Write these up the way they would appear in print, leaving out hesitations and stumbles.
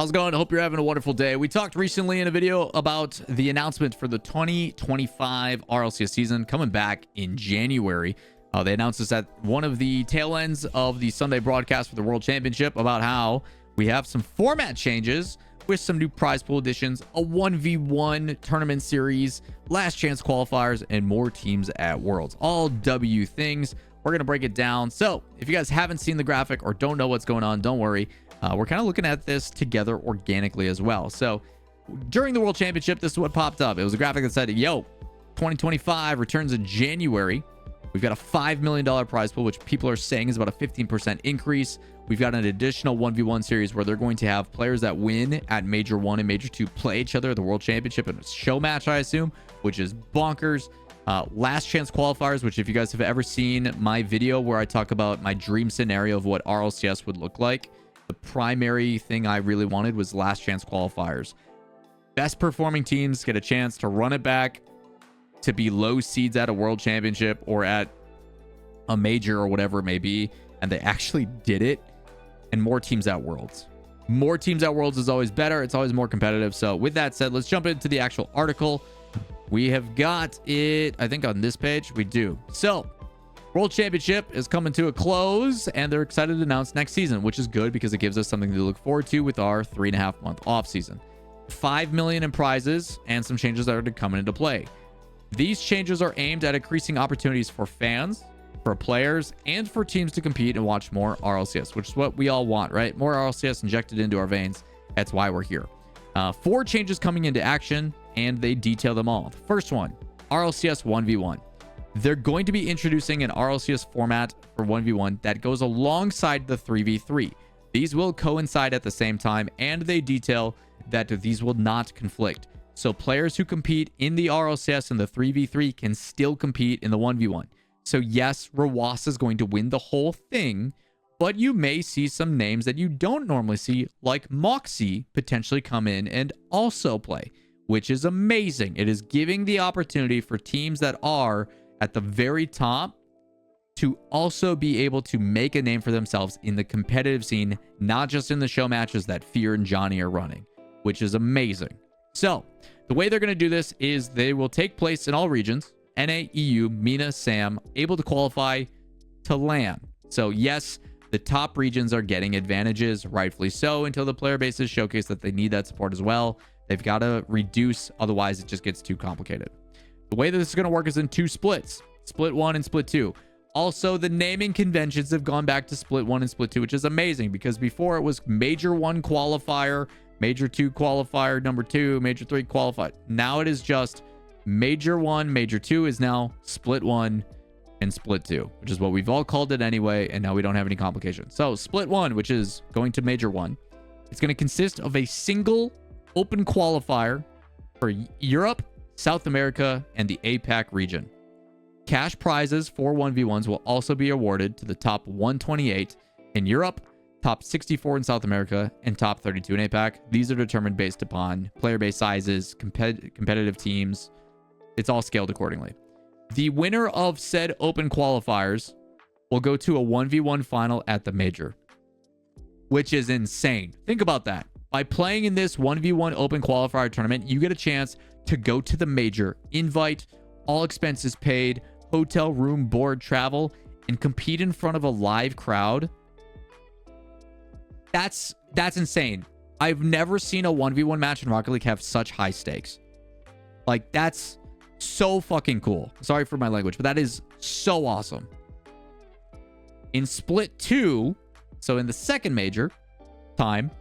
How's it going? I hope you're having a wonderful day. We talked recently in a video about the announcement for the 2025 RLCS season coming back in January. They announced this at one of the tail ends of the Sunday broadcast for the World Championship about how we have some format changes with some new prize pool additions, a 1v1 tournament series, last chance qualifiers, and more teams at Worlds. All W things. We're going to break it down. So if you guys haven't seen the graphic or don't know what's going on, don't worry. We're kind of looking at this together organically as well. So during the World Championship, this is what popped up. It was a graphic that said, yo, 2025 returns in January. We've got a $5 million prize pool, which people are saying is about a 15% increase. We've got an additional 1v1 series where they're going to have players that win at Major 1 and Major 2 play each other at the World Championship in a show match, I assume, which is bonkers. Last chance qualifiers, which if you guys have ever seen my video where I talk about my dream scenario of what RLCS would look like, the primary thing I really wanted was last chance qualifiers. Best performing teams get a chance to run it back to be low seeds at a World Championship or at a major or whatever it may be. And they actually did it. And more teams at Worlds. More teams at Worlds is always better. It's always more competitive. So with that said, let's jump into the actual article. We have got it, I think on this page, we do. So World Championship is coming to a close and they're excited to announce next season, which is good because it gives us something to look forward to with our 3.5 month off season. 5 million in prizes and some changes that are to come into play. These changes are aimed at increasing opportunities for fans, for players, and for teams to compete and watch more RLCS, which is what we all want, right? More RLCS injected into our veins. That's why we're here. 4 changes coming into action, and they detail them all. The first one, RLCS 1v1. They're going to be introducing an RLCS format for 1v1 that goes alongside the 3v3. These will coincide at the same time, and they detail that these will not conflict. So players who compete in the RLCS and the 3v3 can still compete in the 1v1. So yes, Rawas is going to win the whole thing, but you may see some names that you don't normally see, like Moxie, potentially come in and also play, which is amazing. It is giving the opportunity for teams that are at the very top to also be able to make a name for themselves in the competitive scene, not just in the show matches that Fear and Johnny are running, which is amazing. So the way they're going to do this is they will take place in all regions, NA, EU, MENA, SAM, able to qualify to LAN. So yes, the top regions are getting advantages, rightfully so, until the player bases showcase that they need that support as well. They've got to reduce, otherwise it just gets too complicated. The way that this is going to work is in 2 splits, split 1 and split 2. Also, the naming conventions have gone back to split 1 and split 2, which is amazing because before it was Major 1 qualifier, Major 2 qualifier, number 2, Major 3 qualifier. Now it is just Major 1, Major 2 is now split 1 and split 2, which is what we've all called it anyway, and now we don't have any complications. So split 1, which is going to Major 1, it's going to consist of a single open qualifier for Europe, South America, and the APAC region. Cash prizes for 1v1s will also be awarded to the top 128 in Europe, top 64 in South America, and top 32 in APAC. These are determined based upon player base sizes, competitive teams. It's all scaled accordingly. The winner of said open qualifiers will go to a 1v1 final at the major, which is insane. Think about that. By playing in this 1v1 open qualifier tournament, you get a chance to go to the major, invite, all expenses paid, hotel, room, board, travel, and compete in front of a live crowd. That's insane. I've never seen a 1v1 match in Rocket League have such high stakes. Like, that's so fucking cool. Sorry for my language, but that is so awesome. In split 2, so in the second major time,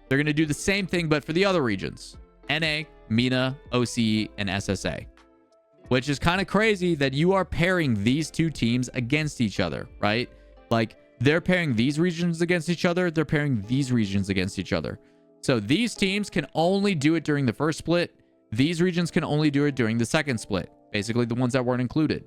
they're going to do the same thing, but for the other regions. NA, MENA, OCE, and SSA. Which is kind of crazy that you are pairing these 2 teams against each other, right? Like, they're pairing these regions against each other. They're pairing these regions against each other. So these teams can only do it during the first split. These regions can only do it during the second split. Basically, the ones that weren't included.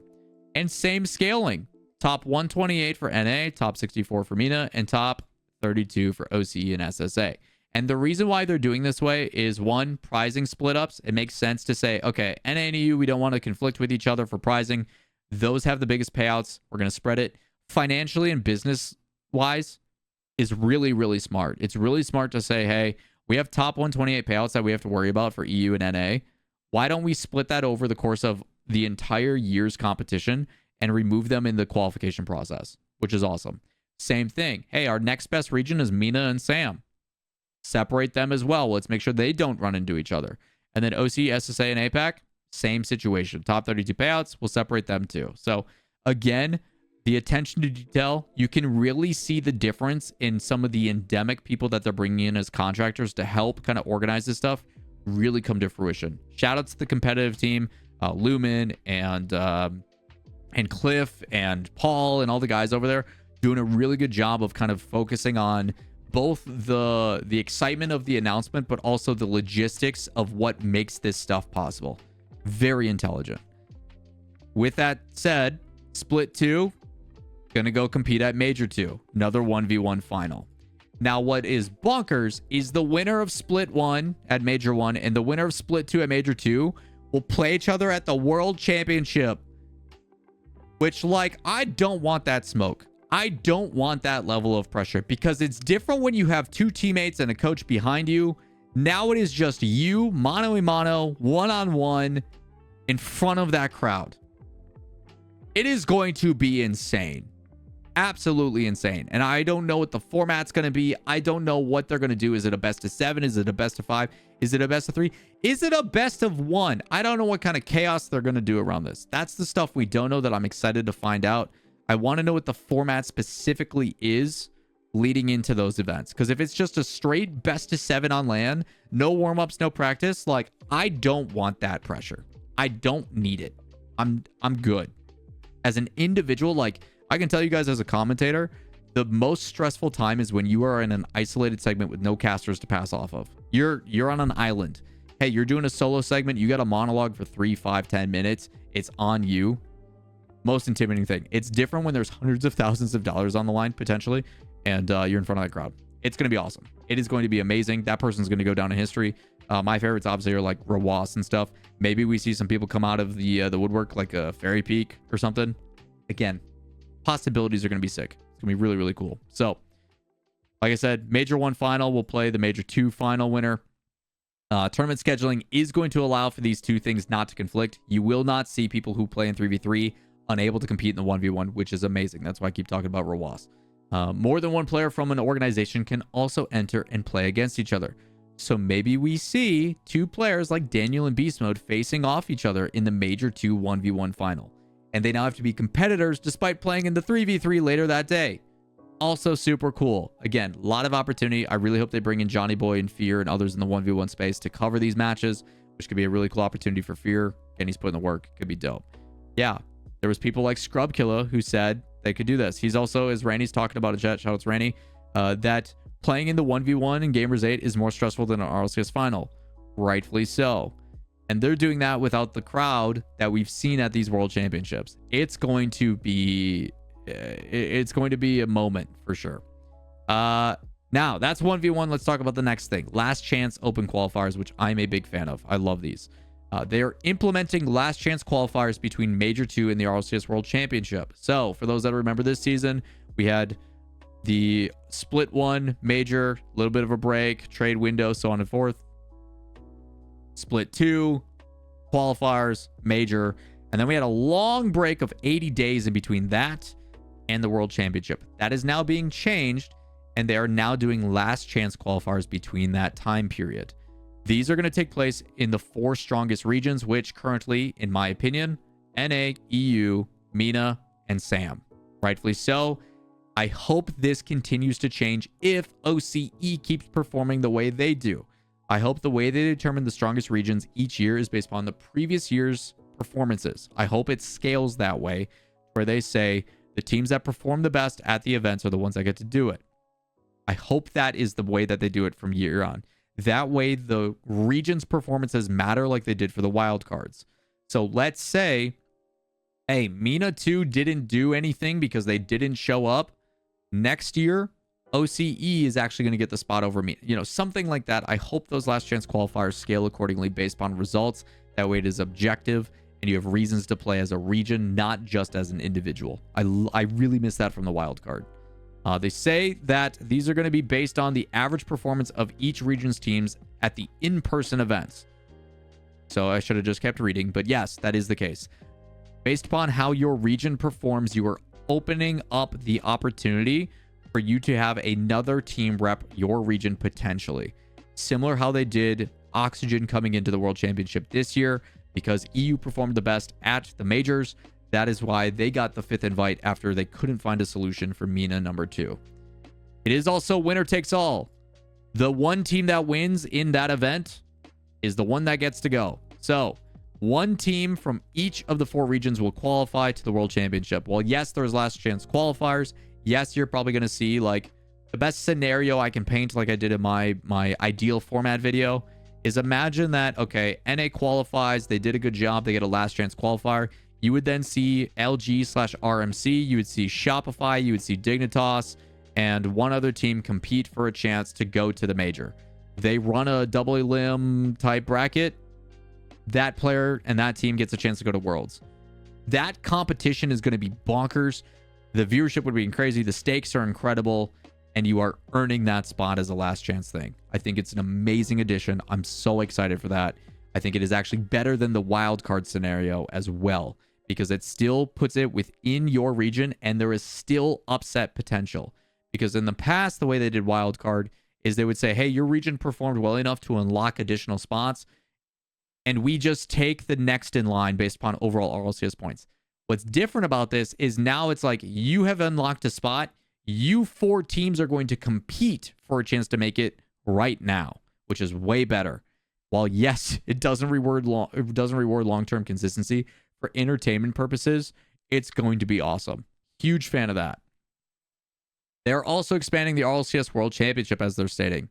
And same scaling. Top 128 for NA, top 64 for MENA, and top 32 for OCE and SSA. And the reason why they're doing this way is, 1, prizing split ups. It makes sense to say, okay, NA and EU, we don't want to conflict with each other for prizing. Those have the biggest payouts. We're going to spread it. Financially and business wise is really, really smart. It's really smart to say, hey, We have top 128 payouts that we have to worry about for EU and NA. Why don't we split that over the course of the entire year's competition and remove them in the qualification process, which is awesome. Same thing. Hey, our next best region is Mina and Sam. Separate them as well. Let's make sure they don't run into each other. And then OC, SSA, and APAC, same situation. Top 32 payouts, we'll separate them too. So again, the attention to detail, you can really see the difference in some of the endemic people that they're bringing in as contractors to help kind of organize this stuff really come to fruition. Shout out to the competitive team, Lumen and Cliff and Paul and all the guys over there doing a really good job of kind of focusing on both the excitement of the announcement, but also the logistics of what makes this stuff possible. Very intelligent. With that said, Split 2, gonna go compete at Major 2. Another 1v1 final. Now, what is bonkers is the winner of Split 1 at Major 1 and the winner of Split 2 at Major 2 will play each other at the World Championship. Which, like, I don't want that smoke. I don't want that level of pressure because it's different when you have two teammates and a coach behind you. Now it is just you, mano a mano, one-on-one in front of that crowd. It is going to be insane. Absolutely insane. And I don't know what the format's going to be. I don't know what they're going to do. Is it a best of 7? Is it a best of 5? Is it a best of 3? Is it a best of 1? I don't know what kind of chaos they're going to do around this. That's the stuff we don't know that I'm excited to find out. I want to know what the format specifically is leading into those events. Because if it's just a straight best of 7 on LAN, no warm-ups, no practice, like, I don't want that pressure. I don't need it. I'm good. As an individual, like, I can tell you guys as a commentator, the most stressful time is when you are in an isolated segment with no casters to pass off of. You're on an island. Hey, you're doing a solo segment. You got a monologue for 3, 5, 10 minutes. It's on you. Most intimidating thing. It's different when there's hundreds of thousands of dollars on the line, potentially, and you're in front of that crowd. It's going to be awesome. It is going to be amazing. That person's going to go down in history. My favorites, obviously, are like Rawas and stuff. Maybe we see some people come out of the woodwork, like a Fairy Peak or something. Again, possibilities are going to be sick. It's going to be really, really cool. So, like I said, Major 1 final will play the Major 2 final winner. Tournament scheduling is going to allow for these two things not to conflict. You will not see people who play in 3v3 unable to compete in the 1v1, which is amazing. That's why I keep talking about Rawas. More than one player from an organization can also enter and play against each other. So maybe we see two players like Daniel and Beast Mode facing off each other in the Major 2 1v1 final. And they now have to be competitors despite playing in the 3v3 later that day. Also super cool. Again, a lot of opportunity. I really hope they bring in Johnny Boy and Fear and others in the 1v1 space to cover these matches, which could be a really cool opportunity for Fear. And he's putting the work. Could be dope. Yeah. There was people like Scrub Killer who said they could do this. He's also, as Randy's talking about in chat, shout out to Randy, that playing in the 1v1 in Gamers 8 is more stressful than an RLCS final. Rightfully so. And they're doing that without the crowd that we've seen at these World Championships. It's going to be a moment for sure. Now, that's 1v1. Let's talk about the next thing. Last chance open qualifiers, which I'm a big fan of. I love these. They are implementing last chance qualifiers between Major 2 and the RLCS World Championship. So, for those that remember this season, we had the Split 1 Major, a little bit of a break, trade window, so on and forth. Split 2, qualifiers, Major, and then we had a long break of 80 days in between that and the World Championship. That is now being changed, and they are now doing last chance qualifiers between that time period. These are going to take place in the 4 strongest regions, which currently, in my opinion, NA, EU, MENA, and SAM. Rightfully so. I hope this continues to change if OCE keeps performing the way they do. I hope the way they determine the strongest regions each year is based upon the previous year's performances. I hope it scales that way, where they say the teams that perform the best at the events are the ones that get to do it. I hope that is the way that they do it from year on. That way, the region's performances matter like they did for the wild cards. So let's say, hey, MENA 2 didn't do anything because they didn't show up. Next year, OCE is actually going to get the spot over me. You know, something like that. I hope those last chance qualifiers scale accordingly based upon results. That way it is objective and you have reasons to play as a region, not just as an individual. I really miss that from the wild card. They say that these are going to be based on the average performance of each region's teams at the in-person events. So I should have just kept reading, but yes, that is the case. Based upon how your region performs, you are opening up the opportunity for you to have another team rep your region potentially. Similar how they did Oxygen coming into the World Championship this year, because EU performed the best at the majors. That is why they got the 5th invite after they couldn't find a solution for MENA number 2. It is also winner takes all. The one team that wins in that event is the one that gets to go. So one team from each of the 4 regions will qualify to the World Championship. Well, yes, there's last chance qualifiers. Yes, you're probably going to see like the best scenario I can paint, like I did in my ideal format video, is imagine that, okay, NA qualifies. They did a good job. They get a last chance qualifier. You would then see LG/RMC. You would see Shopify. You would see Dignitas and one other team compete for a chance to go to the major. They run a double elim type bracket. That player and that team gets a chance to go to Worlds. That competition is going to be bonkers. The viewership would be crazy. The stakes are incredible. And you are earning that spot as a last chance thing. I think it's an amazing addition. I'm so excited for that. I think it is actually better than the wild card scenario as well, because it still puts it within your region and there is still upset potential. Because in the past, the way they did wild card is they would say, hey, your region performed well enough to unlock additional spots, and we just take the next in line based upon overall RLCS points. What's different about this is now it's like you have unlocked a spot. You 4 teams are going to compete for a chance to make it right now, which is way better. While yes, it doesn't reward long-term consistency for entertainment purposes, it's going to be awesome. Huge fan of that. They're also expanding the RLCS World Championship, as they're stating.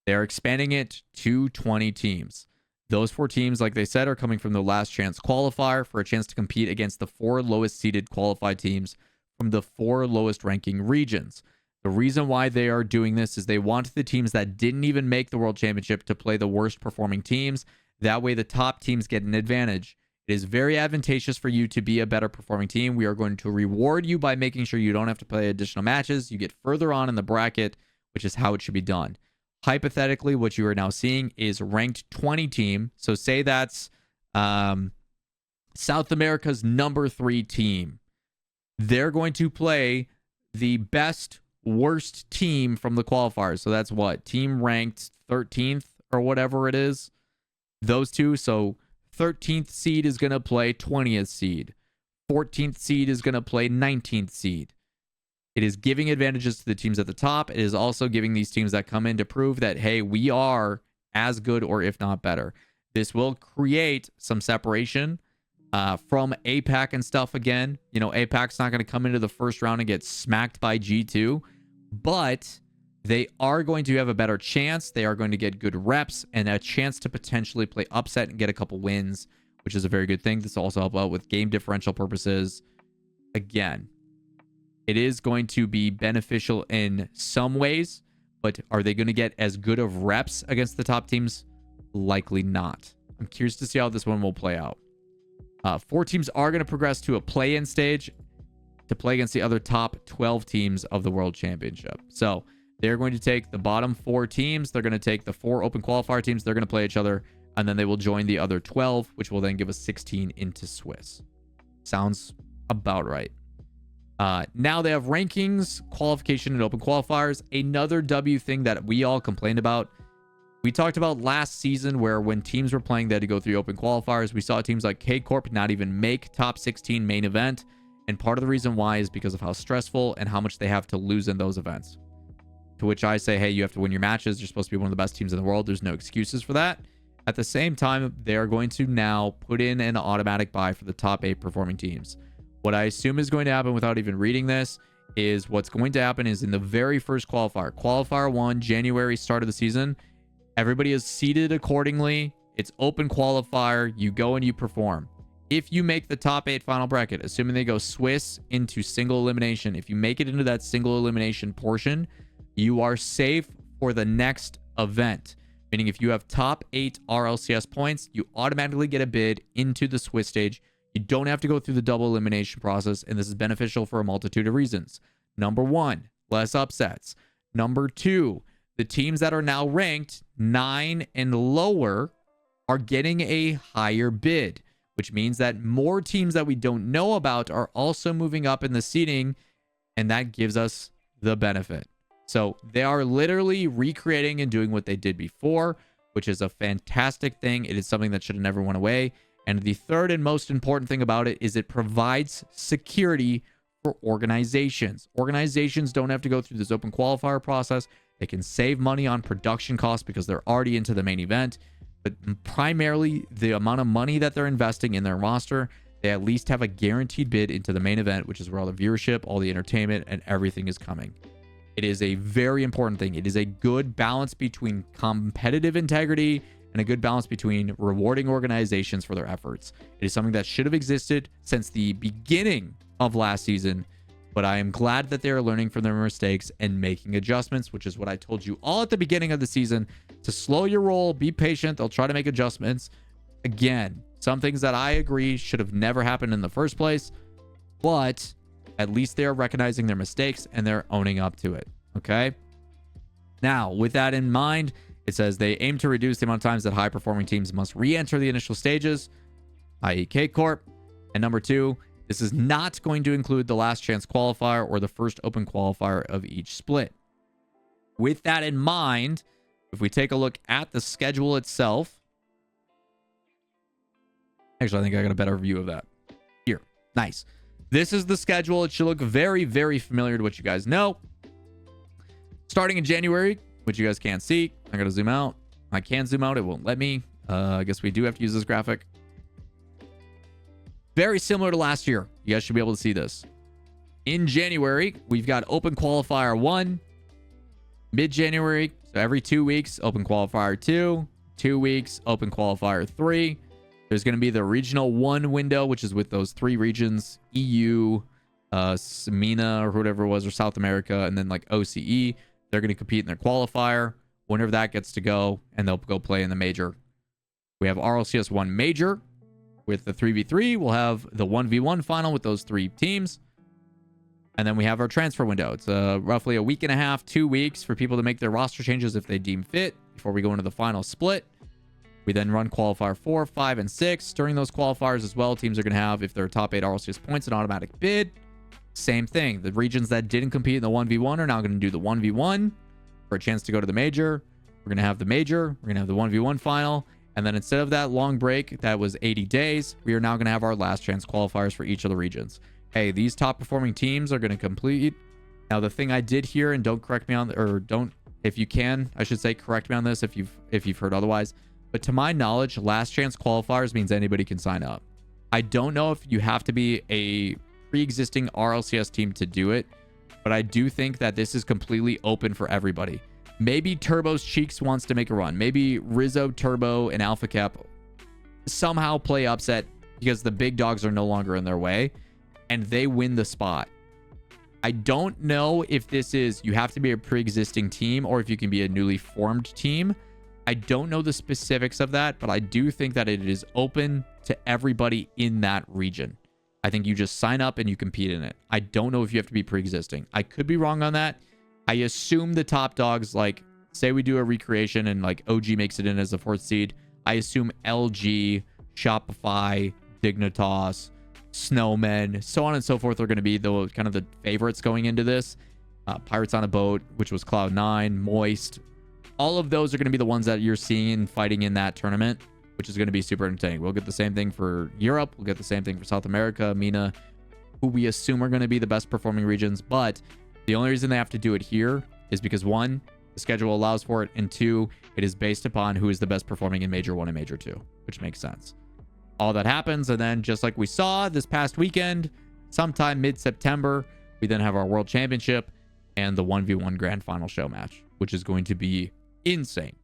They're expanding it to 20 teams. Those 4 teams, like they said, are coming from the last chance qualifier for a chance to compete against the 4 lowest seeded qualified teams from the 4 lowest ranking regions. The reason why they are doing this is they want the teams that didn't even make the World Championship to play the worst performing teams. That way the top teams get an advantage. It is very advantageous for you to be a better performing team. We are going to reward you by making sure you don't have to play additional matches. You get further on in the bracket, which is how it should be done. Hypothetically, what you are now seeing is ranked 20 team. So say that's South America's number 3 team. They're going to play the best worst team from the qualifiers. So that's what? Team ranked 13th or whatever it is. Those two. So 13th seed is going to play 20th seed. 14th seed is going to play 19th seed. It is giving advantages to the teams at the top. It is also giving these teams that come in to prove that, hey, we are as good or if not better. This will create some separation from APAC and stuff again. You know, APAC's not going to come into the first round and get smacked by G2, but they are going to have a better chance. They are going to get good reps and a chance to potentially play upset and get a couple wins, which is a very good thing. This will also help out with game differential purposes. Again, it is going to be beneficial in some ways, but are they going to get as good of reps against the top teams? Likely not. I'm curious to see how this one will play out. 4 teams are going to progress to a play-in stage to play against the other top 12 teams of the World Championship. So they're going to take the bottom 4 teams. They're going to take the 4 open qualifier teams. They're going to play each other, and then they will join the other 12, which will then give us 16 into Swiss. Sounds about right. Now they have rankings, qualification, and open qualifiers. Another W thing that we all complained about. We talked about last season where when teams were playing, they had to go through open qualifiers. We saw teams like K-Corp not even make top 16 main event. And part of the reason why is because of how stressful and how much they have to lose in those events. To which I say, hey, you have to win your matches. You're supposed to be one of the best teams in the world. There's no excuses for that. At the same time, they're going to now put in an automatic buy for the top 8 performing teams. What I assume is going to happen without even reading this is what's going to happen is in the very first qualifier, qualifier 1, January, start of the season, everybody is seeded accordingly. It's open qualifier. You go and you perform. If you make the top 8 final bracket, assuming they go Swiss into single elimination, if you make it into that single elimination portion, you are safe for the next event. Meaning if you have top 8 RLCS points, you automatically get a bid into the Swiss stage. You don't have to go through the double elimination process, and this is beneficial for a multitude of reasons. Number 1, less upsets. Number 2, the teams that are now ranked 9 and lower are getting a higher bid, which means that more teams that we don't know about are also moving up in the seeding, and that gives us the benefit. So they are literally recreating and doing what they did before, which is a fantastic thing. It is something that should have never went away. And the third and most important thing about it is it provides security for organizations. Organizations don't have to go through this open qualifier process. They can save money on production costs because they're already into the main event. But primarily, the amount of money that they're investing in their roster, they at least have a guaranteed bid into the main event, which is where all the viewership, all the entertainment, and everything is coming. It is a very important thing. It is a good balance between competitive integrity and a good balance between rewarding organizations for their efforts. It is something that should have existed since the beginning of last season, but I am glad that they are learning from their mistakes and making adjustments, which is what I told you all at the beginning of the season, to slow your roll, be patient. They'll try to make adjustments. Again, some things that I agree should have never happened in the first place, but at least they're recognizing their mistakes and they're owning up to it. Okay. Now, with that in mind, it says they aim to reduce the amount of times that high-performing teams must re-enter the initial stages, i.e. K-Corp. And number 2, this is not going to include the last chance qualifier or the first open qualifier of each split. With that in mind, if we take a look at the schedule itself, actually, I think I got a better view of that. Here. Nice. This is the schedule. It should look very, very familiar to what you guys know. Starting in January, which you guys can't see. I got to zoom out. I can zoom out. It won't let me. I guess we do have to use this graphic. Very similar to last year. You guys should be able to see this. In January, we've got Open Qualifier 1. Mid-January, so every 2 weeks, Open Qualifier 2. 2 weeks, Open Qualifier 3. There's going to be the Regional 1 window, which is with those 3 regions, EU, MENA, or whatever it was, or South America, and then like OCE. They're going to compete in their qualifier. Whenever that gets to go, and they'll go play in the major. We have RLCS 1 Major. With the 3v3, we'll have the 1v1 final with those 3 teams. And then we have our transfer window. It's roughly a week and a half, 2 weeks for people to make their roster changes if they deem fit before we go into the final split. We then run qualifier 4, 5, and 6. During those qualifiers as well, teams are going to have, if they're top 8 RLCS points, an automatic bid. Same thing. The regions that didn't compete in the 1v1 are now going to do the 1v1 for a chance to go to the major. We're going to have the major. We're going to have the 1v1 final. And then instead of that long break that was 80 days, we are now going to have our last chance qualifiers for each of the regions. Hey, these top performing teams are going to complete. Now, the thing I did here, and don't correct me on, or don't, if you can, I should say, correct me on this if you've heard otherwise. But to my knowledge, last chance qualifiers means anybody can sign up. I don't know if you have to be a pre-existing RLCS team to do it, but I do think that this is completely open for everybody. Maybe Turbo's Cheeks wants to make a run. Maybe Rizzo, Turbo, and Alpha Cap somehow play upset because the big dogs are no longer in their way and they win the spot. I don't know if this is you have to be a pre-existing team or if you can be a newly formed team. I don't know the specifics of that, but I do think that it is open to everybody in that region. I think you just sign up and you compete in it. I don't know if you have to be pre-existing. I could be wrong on that. I assume the top dogs, like, say we do a recreation and, like, OG makes it in as a 4th seed. I assume LG, Shopify, Dignitas, Snowmen, so on and so forth are going to be the kind of the favorites going into this. Pirates on a Boat, which was Cloud9, Moist. All of those are going to be the ones that you're seeing fighting in that tournament, which is going to be super entertaining. We'll get the same thing for Europe. We'll get the same thing for South America, MENA, who we assume are going to be the best performing regions. But the only reason they have to do it here is because 1, the schedule allows for it, and 2, it is based upon who is the best performing in Major 1 and Major 2, which makes sense. All that happens, and then just like we saw this past weekend, sometime mid-September, we then have our World Championship and the 1v1 Grand Final show match, which is going to be insane.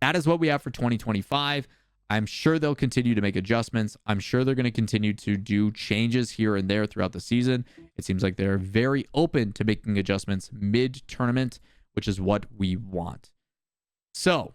That is what we have for 2025. I'm sure they'll continue to make adjustments. I'm sure they're going to continue to do changes here and there throughout the season. It seems like they're very open to making adjustments mid-tournament, which is what we want. So,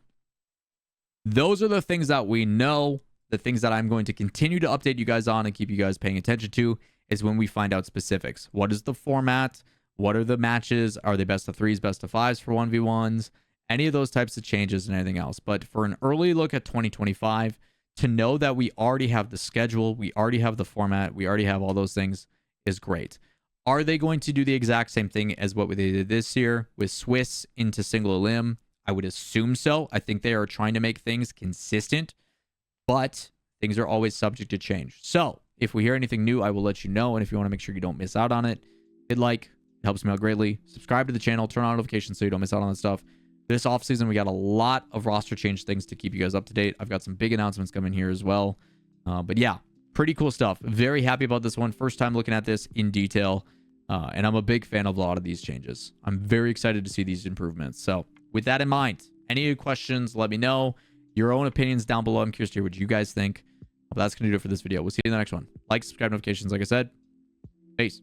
those are the things that we know. The things that I'm going to continue to update you guys on and keep you guys paying attention to is when we find out specifics. What is the format? What are the matches? Are they best of 3s, best of 5s for 1v1s? Any of those types of changes and anything else. But for an early look at 2025, to know that we already have the schedule, we already have the format, we already have all those things is great. Are they going to do the exact same thing as what they did this year with Swiss into single elim? I would assume so. I think they are trying to make things consistent, but things are always subject to change. So if we hear anything new, I will let you know. And if you want to make sure you don't miss out on it, hit like, it helps me out greatly. Subscribe to the channel, turn on notifications so you don't miss out on that stuff. This offseason, we got a lot of roster change things to keep you guys up to date. I've got some big announcements coming here as well. But yeah, pretty cool stuff. Very happy about this one. First time looking at this in detail. And I'm a big fan of a lot of these changes. I'm very excited to see these improvements. So with that in mind, any questions, let me know. Your own opinions down below. I'm curious to hear what you guys think. But that's going to do it for this video. We'll see you in the next one. Like, subscribe, notifications, like I said. Peace.